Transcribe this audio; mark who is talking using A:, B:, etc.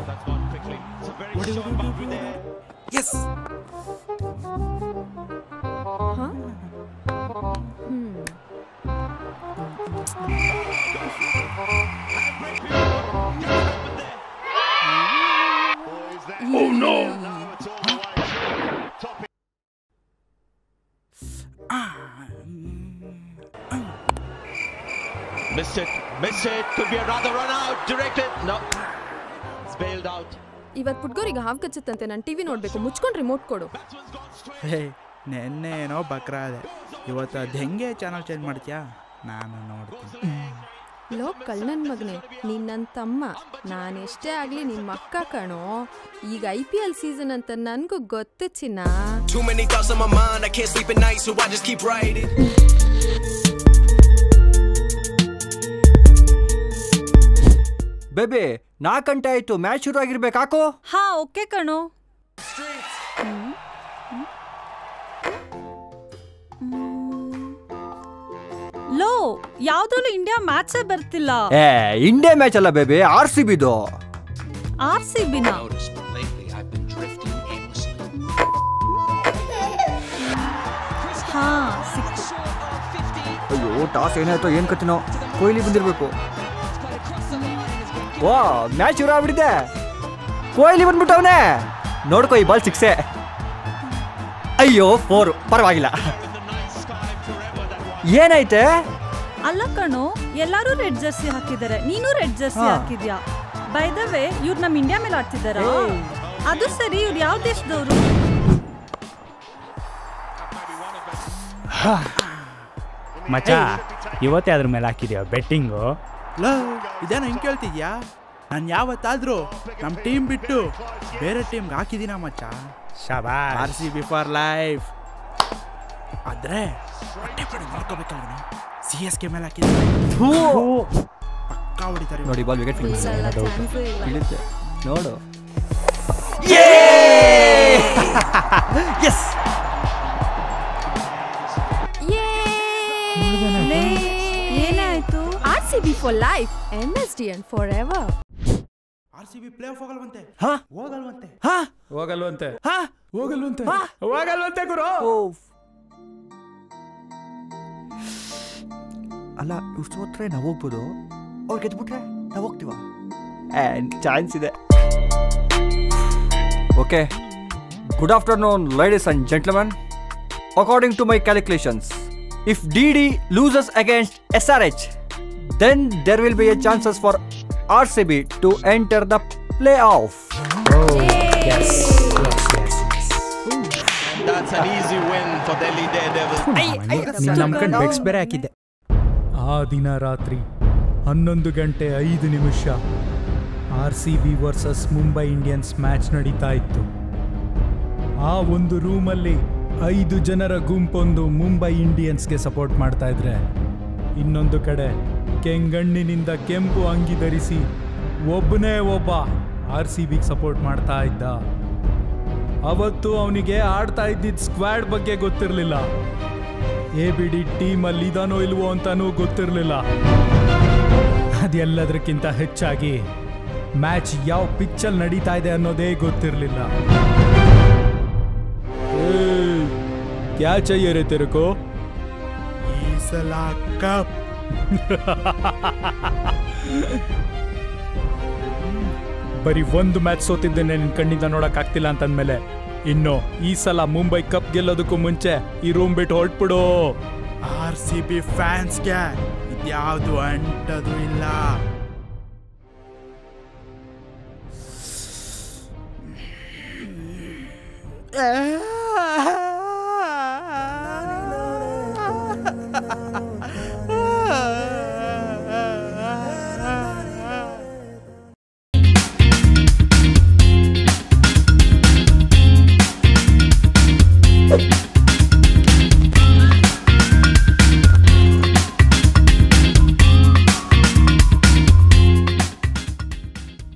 A: That's gone quickly. It's a very short boundary there.
B: Yes.
C: Huh?
A: Oh no! Missed it. Could be a rather run out. Directed. No. It's bailed out.
C: ಇವತ್ತು ಪುಟ್ಗೋರಿಗೆ ಹಾವು ಕಚ್ಚುತ್ತಂತೆ ನಾನು TV ನೋಡಬೇಕು ಮುಚ್ಕೊಂಡು remote ಕೊಡು.
B: ಹೇ ನೆನ್ನೆ ಏನೋ ಬಕ್ರಾದೆ ಇವತ್ತು ಅದು ಹೆಂಗೆ ಚಾನಲ್ ಚೇಂಜ್ ಮಾಡ್ತೀಯಾ ನಾನು ನೋಡ್ತೀನಿ.
C: ಲೋ ಕಳ್ಳನ್ ಮಗನೇ ನೀನು ನನ್ನ ತಮ್ಮ ನಾನೆಷ್ಟೇ ಆಗಲಿ ನಿಮ್ಮ ಅಕ್ಕ ಕಣೋ. ಈಗ IPL ಸೀಸನ್ ಅಂತ ನನಗೂ ಗೊತ್ತು ಚಿನ್ನ.
D: ಬೇಬಿ 4 ಗಂಟೆ ಆಯ್ತು ಮ್ಯಾಚ್ ಶುರು ಆಗಿರ್ಬೇಕು ಹಾಕು.
E: ಹಾ ಓಕೆ ಕಣೋ. ಲೋ ಯಾವ್ದ್ರಲ್ಲೂ ಇಂಡಿಯಾ ಮ್ಯಾಚೇ ಬರ್ತಿಲ್ಲ.
D: ಇಂಡಿಯಾ ಮ್ಯಾಚ್ ಅಲ್ಲ ಬೇಬಿ RCBದು.
E: RCBನ ಹಾ ಸಿಕ್ತು.
D: ಅಯ್ಯೋ ಟಾಸ್ ಏನಾಯ್ತು ಏನ್ ಕತ್ತಿನೋ ಕೊಹ್ಲಿ ಬಂದಿರ್ಬೇಕು. ವಾ ಮ್ಯಾಚ್ ಶುರು ಆಗ್ಬಿಟ್ಟಿದೆ ಕೊಹ್ಲಿ ಬಂದ್ಬಿಟ್ಟವನೇ ನೋಡ್ಕೋ ಈ ಬಾಲ್ 6. ಅಯ್ಯೋ 4 ಪರವಾಗಿಲ್ಲ. ಏನಾಯ್ತೆ
E: ಅಲ್ಲ ಕಣೋ ಎಲ್ಲರೂ ರೆಡ್ ಜರ್ಸಿ ಹಾಕಿದ್ದಾರೆ ನೀನು ರೆಡ್ ಜರ್ಸಿ ಹಾಕಿದ್ಯಾ. ಬೈ ದ ವೇ ಇವ್ರು ನಮ್ಮ ಇಂಡಿಯಾ ಮೇಲೆ ಆಡ್ತಿದ್ದಾರಾ? ಅದು ಸರಿ ಇವ್ರು ಯಾವ ದೇಶದವರು?
F: ಮಚ ಇವತ್ತೇ ಅದ್ರ ಮೇಲೆ ಹಾಕಿದ್ಯಾ ಬೆಟ್ಟಿಂಗು?
B: ಇದೇನೋ ಹಿಂಗೆ ಕೇಳ್ತಿದ್ಯಾ? ನಾನು ಯಾವತ್ತಾದ್ರೂ ನಮ್ಮ ಟೀಮ್ ಬಿಟ್ಟು ಬೇರೆ ಟೀಮ್ಗೆ ಹಾಕಿದ್ದೀನ ಮಚ್ಚ.
F: ಶಾಬಾಷ್.
B: RCB for life. ಆದ್ರೆ ಹೊಟ್ಟೆ ಪಡಿ ನೋಡ್ಕೋಬೇಕಲ್ವ CSK ಮೇಲೆ ಹಾಕಿದ್ರೆ ಪಕ್ಕಾ ಹೊಡಿತಾರೆ
D: ನೋಡಿ ಬಾಲ್ ವಿಕೆಟ್ ಬೀಳುತ್ತೆ ನೋಡು. ಎಸ್
E: ಏನಾಯ್ತು?
C: RCB for life, MSDN forever.
B: RCB play off ಹೋಗಲ್ವಂತೆ.
F: ಹೋಗಲ್ವಂತೆ ಗುರು.
D: ಅಲ್ಲ ಇವ್ರು ಸೋತ್ರೆ ನಾವು ಹೋಗ್ಬೋದು, ಅವ್ರು ಗೆದ್ಬಿಟ್ರೆ ನಾವು ಹೋಗ್ತೀವ? ಚಾನ್ಸ್ ಇದೆ. Okay, good afternoon ladies and gentlemen. According to my calculations, if DD loses against SRH, then there will be a chances for RCB to enter the playoff.
F: Yes.
A: That's an easy win for Delhi Daredevils.
F: ನಂಬ್ಕೊಂಡು ಬೆಕ್ಸ್ ಬೇರೆ ಹಾಕಿದ್ದೆ. ಆ ದಿನ ರಾತ್ರಿ 11:05 RCB versus Mumbai Indians match ನಡೀತಾ ಇತ್ತು. ಆ ಒಂದು ರೂಮಲ್ಲಿ 5 ಜನರ ಗುಂಪೊಂದು ಮುಂಬೈ ಇಂಡಿಯನ್ಸ್ಗೆ ಸಪೋರ್ಟ್ ಮಾಡ್ತಾ ಇದ್ರೆ, ಇನ್ನೊಂದು ಕಡೆ ಕೆಂಗಣ್ಣಿನಿಂದ ಕೆಂಪು ಅಂಗಿ ಧರಿಸಿ ಒಬ್ಬನೇ ಒಬ್ಬ RCBಗೆ ಸಪೋರ್ಟ್ ಮಾಡ್ತಾ ಇದ್ದ. ಅವತ್ತು ಅವನಿಗೆ ಆಡ್ತಾ ಇದ್ದಿದ್ದ ಸ್ಕ್ವಾಡ್ ಬಗ್ಗೆ ಗೊತ್ತಿರಲಿಲ್ಲ. ABD ಟೀಮಲ್ಲಿ ಇದಾನೋ ಇಲ್ವೋ ಅಂತಾನೂ ಗೊತ್ತಿರಲಿಲ್ಲ. ಅದೆಲ್ಲದಕ್ಕಿಂತ ಹೆಚ್ಚಾಗಿ ಮ್ಯಾಚ್ ಯಾವ ಪಿಚ್ಚಲ್ಲಿ ನಡೀತಾ ಇದೆ ಅನ್ನೋದೇ ಗೊತ್ತಿರಲಿಲ್ಲ. क्या चाहिए रे तेरे को?
B: ಈ ಸಲ ಕಪ್.
F: ಬರೀ ಒಂದು ಮ್ಯಾಚ್ ಸೋತಿದ್ದೇನೆ ನಿನ್ ಕಣ್ಣಿಂದ ನೋಡಕ್ ಆಗ್ತಿಲ್ಲ ಅಂತಂದ್ಮೇಲೆ ಇನ್ನು ಈ ಸಲ ಮುಂಬೈ ಕಪ್ ಗೆಲ್ಲೋದಕ್ಕೂ ಮುಂಚೆ ಈ ರೂಮ್ ಬಿಟ್ಟು ಹೊರಟ್ಬಿಡು.
B: RCB ಫ್ಯಾನ್ಸ್ಗೆ ಇದ್ಯಾವುದು ಅಂಟದು ಇಲ್ಲ.